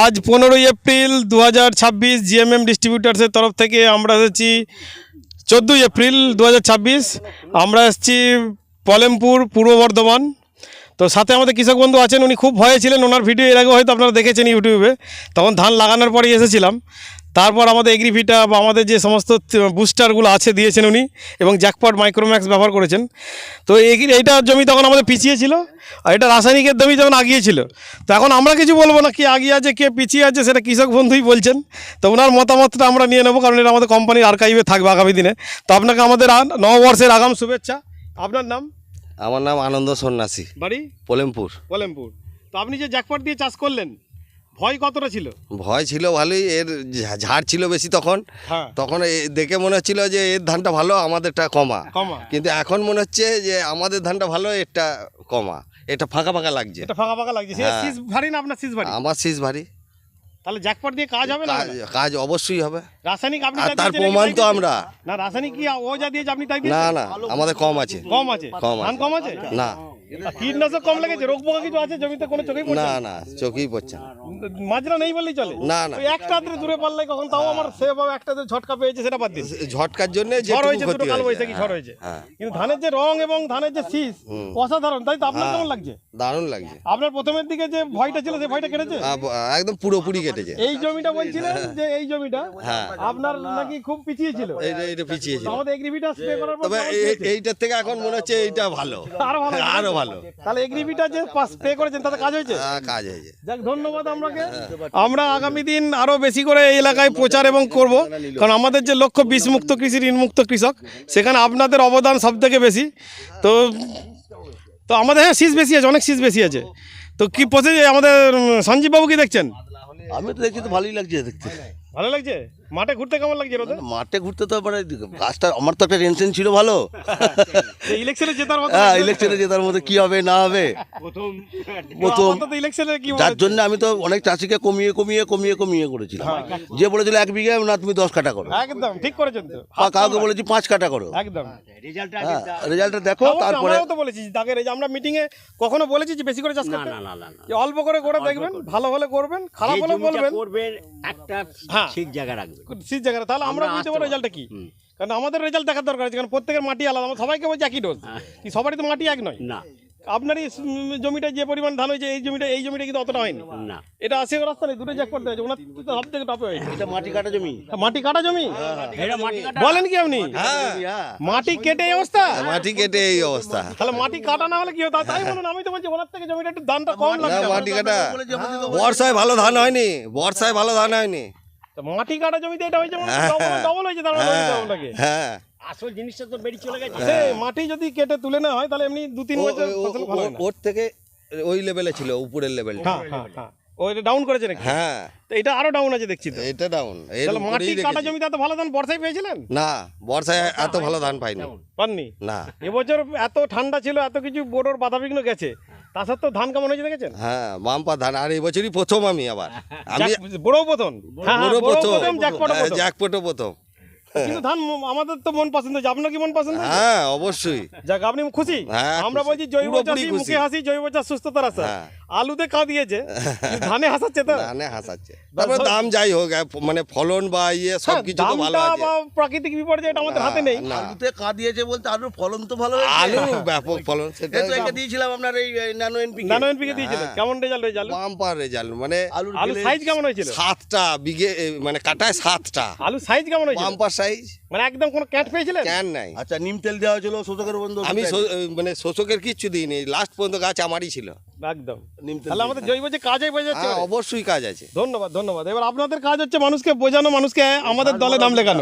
আজ 15ই April 2026 GMm ডিস্ট্রিবিউটার্সের তরফ থেকে আমরা এসেছি 14ই এপ্রিল 2026 আমরা এসেছি পলেমপুর পূর্ব বর্ধমান। তো সাথে আমাদের কৃষক বন্ধু আছেন, উনি খুব ভয়ে ছিলেন। ওনার ভিডিও এর আগে হয়তো আপনারা দেখেছেন ইউটিউবে, তখন ধান লাগানোর পরেই এসেছিলাম। তারপর আমাদের এগ্রিভিটা বা আমাদের যে সমস্ত বুস্টারগুলো আছে দিয়েছেন উনি, এবং জ্যাকপট মাইক্রোম্যাক্স ব্যবহার করেছেন। তো এইটা জমি তখন আমাদের পিছিয়ে ছিল, আর এটা রাসায়নিকের জমি যখন আগিয়ে ছিল। তো এখন আমরা কিছু বলবো না, কে আগিয়ে আছে কে পিছিয়ে আছে সেটা কৃষক বন্ধুই বলছেন। তো ওনার মতামতটা আমরা নিয়ে নেবো, কারণ এটা আমাদের কোম্পানির আর্কাইভে থাকবে আগামী দিনে। তো আপনাকে আমাদের নববর্ষের আগাম শুভেচ্ছা। আপনার নাম? আমার নাম আনন্দ সন্ন্যাসী, বাড়ি পলেমপুর। পলেমপুর। তো আপনি যে জ্যাকপট দিয়ে চাষ করলেন, ভয় কতটা ছিল? ভয় ছিল ভালোই, এর ঝাড় ছিল বেশি তখন। হ্যাঁ, তখন দেখে মনে হচ্ছিল যে এর ধানটা ভালো, আমাদেরটা কমা। কিন্তু এখন মনে হচ্ছে যে আমাদের ধানটা ভালো, এটা কমা, এটা ফাঁকা ফাঁকা লাগছে। এটা ফাঁকা ফাঁকা লাগছে। সে সিজ ভারী না আপনার? সিজ ভারী। আমার শীষ ভারী। তাহলে জ্যাকপট দিয়ে কাজ হবে না? কাজ অবশ্যই হবে। রাসায়নিক আপনি আর তার প্রমাণ তো আমরা না, রাসায়নিক কি ও যা দিয়েছে আপনি তাই না দিয়েছেন? না, আমাদের কম আছে। কম আছে? কম আছে। ধান কম আছে না কীটনাশক কম লেগেছে? রোগ পোকা কিছু আছে জমিতে? কোনো চোখেই পড়ছে না না? না, চোখেই পড়ছে না। মাজরা নেই বললেই চলে? না না, ওই একটা হাতে দূরে পারলে কখন, তাও আমার সেভাবে একটা ঝটকা পেয়েছে সেটা বাদ দিন। ঝটকার জন্য ঝড় হয়েছে, ক্ষতি দুটো কাল হয়েছে। বৈশাখী ঝড় হয়েছে। হ্যাঁ, কিন্তু ধানের যে রং এবং ধানের যে শীষ অসাধারণ, তাই তো? আপনার কেমন লাগছে? দারুণ লাগছে। আপনার প্রথমের দিকে যে ভয়টা ছিল সেই ভয়টা কেটেছে? একদম পুরোপুরি কেটেছে। এই জমিটা বলছিলেন যে এই জমিটা হ্যাঁ, আপনার নাকি খুব পিছিয়ে ছিল। এটা পিছিয়ে ছিল। আমাদের এগ্রিভিটা স্প্রে করার পর তবে এইটার থেকে এখন মনে হচ্ছে এইটা ভালো, আরো ভালো, আরো ভালো। তাহলে এগ্রিভিটা যে স্প্রে করেছেন তাতে কাজ হয়েছে? কাজ হয়েছে। যাক, ধন্যবাদ। আমরা আগামী দিন আরো বেশি করে এই এলাকায় প্রচার এবং করব, কারণ আমাদের যে লক্ষ্য বিষমুক্ত কৃষি, ঋণমুক্ত কৃষক, সেখানে আপনাদের অবদান সব থেকে বেশি। তো তো আমাদের হ্যাঁ শীষ বেশি আছে, অনেক শীষ বেশি আছে। তো কি পচে আমাদের সঞ্জীব বাবু কি দেখছেন? আমি তো দেখছি তো ভালোই লাগছে দেখতে। ভালো লাগছে? মাঠে ঘুরতে কেমন লাগছে রোদে? মাঠে ঘুরতে তো মানে গাছটা, আমার তো একটা টেনশন ছিল ভালো। ইলেকশনে জেতার মতো? হ্যাঁ, ইলেকশনে জেতার মধ্যে কি হবে না হবে প্রথম, ইলেকশনে কি যার জন্য আমি তো অনেক চাষিকে কমিয়ে কমিয়ে কমিয়ে কমিয়ে করেছিলাম। যে বলেছিল 1 বিঘা, না তুমি 10 কাটা করো। একদম ঠিক করেছেন তো। বা কাউকে বলেছি 5 কাটা করো। একদম রেজাল্টটা দেখো, তারপরে আমরাও তো বলেছি তাকে। আমরা মিটিং এ কখনো বলেছি যে বেশি করে চাষ করতে? না, অল্প করে করে দেখবেন, ভালো হলে করবেন, খারাপ হলে বলবেন, করবেন একটা ঠিক জায়গা রাখবেন, ঠিক জায়গাটা। তাহলে আমরা বুঝতে পারবো রেজাল্টটা কি। কারণ আমাদের রেজাল্ট দেখার দরকার আছে, কারণ প্রত্যেকের মাটি আলাদা। আমরা সবাইকে বলছি একই ডোজ, কি সবারই তো মাটি এক নয় না। আপনার এই জমিটা যে পরিমাণ ধান হয়েছে, এই জমিটা কিন্তু অতটা হয়নি না। এটা আসে রাস্তা নেই, দুটো জ্যাকপট দেওয়া আছে। ওনার তো সব থেকে টপে হয়েছে। এটা মাটি কাটা জমি। মাটি কাটা জমি? এটা মাটি কাটা। বলেন কি আপনি? মাটি কেটে এই অবস্থা? মাটি কেটে এই অবস্থা। তাহলে মাটি কাটা না হলে কি হতো? তাই বলুন। আমি তো বলছি ওনার থেকে জমিটা একটু ধানটা কম লাগছে। মাটি কাটা বর্ষায় ভালো ধান হয়নি, বর্ষায় ভালো ধান হয়নি। মাটি কাটা জমিতে এটা হয়েছে, ডবল হয়েছে তার মানে। হ্যাঁ, আসল জিনিসটা তো বেরিয়ে চলে গেছে। মাটি যদি কেটে তুলে না হয় তাহলে এমনি 2-3 বছর ফসল ভালো হয় না। ওর থেকে ওই লেভেলে ছিল, উপরের লেভেলটা। হ্যাঁ, ওইটা ডাউন করেছে নাকি? হ্যাঁ, তো এটা আরো ডাউন আছে দেখছি তো। এটা ডাউন। তাহলে মাটি কাটা জমিতে এত ভালো ধান বর্ষায় পেয়েছিলেন? না, বর্ষায় এত ভালো ধান পাইনি। পাননি? না। এবছর এত ঠান্ডা ছিল, এত কিছু বোর্ডর বাধাবিঘ্ন গেছে, তা সত্ত্বেও ধান কেমন হয়েছে দেখেছেন? হ্যাঁ, বাম্পার ধান। আর এই বছরই প্রথম আমি বড় প্রথম, জ্যাকপটও প্রথম। কিন্তু ধান আমাদের তো মন পছন্দ হয়েছে। আপনার কি মন পছন্দ? হ্যাঁ, অবশ্যই। যাক, আপনি খুশি? হ্যাঁ, আমরা বলছি জৈব চাষি, মুখে হাসি, জৈব চাষ সুস্থতার আশা। আলুতে দিয়েছে, ধানে হাসাচ্ছে তো? ধানে হাসাচ্ছে। তারপর দাম যাই হোক, মানে ফলন বা সবকিছু তো ভালো আছে। প্রাকৃতিক বিপর্যয় এটা আমাদের হাতে নেই। আলুতে দিয়েছে বলতে আলুর ফলন তো ভালো হয়েছে। আলু ব্যাপক ফলন। সেটা দিয়েছিলাম আপনার এই ন্যানো এনপিকে দিয়েছিলেন। কেমন রেজাল্ট হয়েছে? Bumper result. মানে আলু সাইজ কেমন হয়েছিল? 7টা বিঘে, মানে কাটায় 7টা। আলু সাইজ কেমন হয়েছিল? বাম্পার সাইজ, মানে একদম কোনো ক্যাট পেয়েছিলেন? ক্যান নাই। আচ্ছা, নিম তেল দেওয়া হয়েছিল শোষকের বন্ধু। আমি মানে শোষকের কিচ্ছু দিইনি, লাস্ট পর্যন্ত গাছ আমারই ছিল। একদম। তাহলে আমাদের জৈব যে কাজ বোঝাচ্ছে, অবশ্যই কাজ আছে। ধন্যবাদ। এবার আপনাদের কাজ হচ্ছে মানুষকে বোঝানো, মানুষকে আমাদের দলে নাম লেখানো।